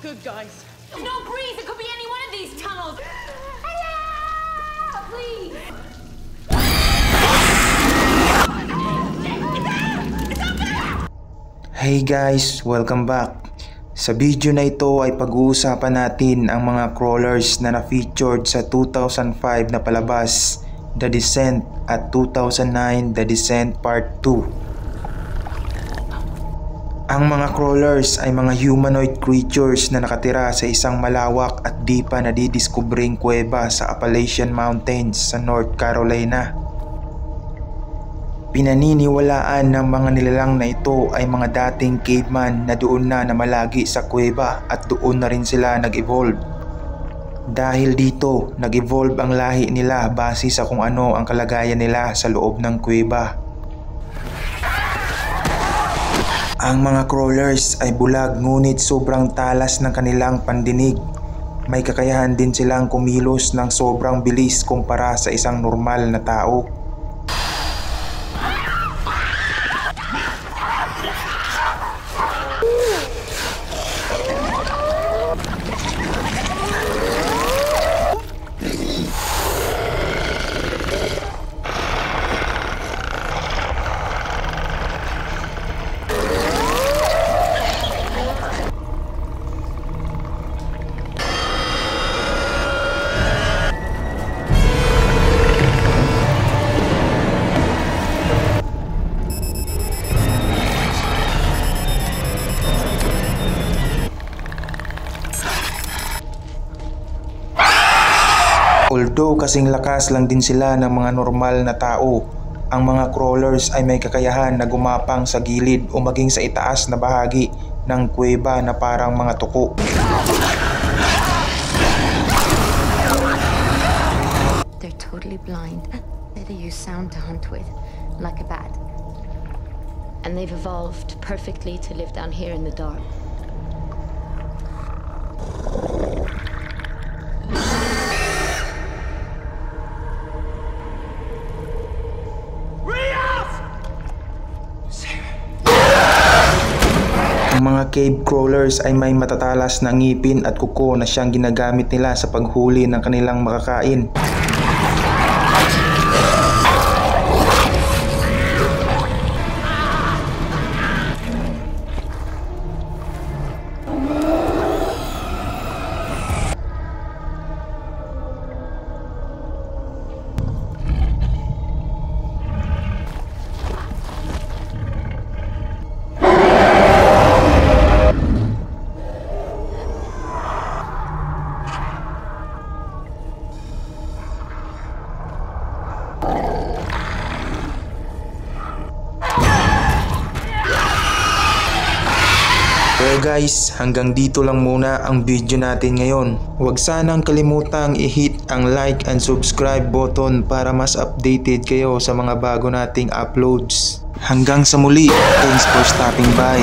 good, guys. There's no breeze. It could be any one of these tunnels. Hello! Please. Hey guys, welcome back. Sa video na ito ay pag-uusapan natin ang mga crawlers na na-featured sa 2005 na palabas, The Descent, at 2009 The Descent Part 2. Ang mga crawlers ay mga humanoid creatures na nakatira sa isang malawak at di pa nadidiskubreng kuweba sa Appalachian Mountains sa North Carolina. Pinaniniwalaan ng mga nilalang na ito ay mga dating caveman na doon na namalagi sa kuweba at doon na rin sila nag-evolve. Dahil dito, nag-evolve ang lahi nila base sa kung ano ang kalagayan nila sa loob ng kuweba. Ang mga crawlers ay bulag ngunit sobrang talas ng kanilang pandinig. May kakayahan din silang kumilos ng sobrang bilis kumpara sa isang normal na tao. Although kasing lakas lang din sila ng mga normal na tao, ang mga crawlers ay may kakayahan na gumapang sa gilid o maging sa itaas na bahagi ng kuweba na parang mga tuko. They're totally blind. They use sound to hunt with, like a bat. And they've evolved perfectly to live down here in the dark. Ang mga cave crawlers ay may matatalas na ngipin at kuko na siyang ginagamit nila sa paghuli ng kanilang makakain. So guys, hanggang dito lang muna ang video natin ngayon. Huwag sanang kalimutang i-hit ang like and subscribe button para mas updated kayo sa mga bago nating uploads. Hanggang sa muli, thanks for stopping by.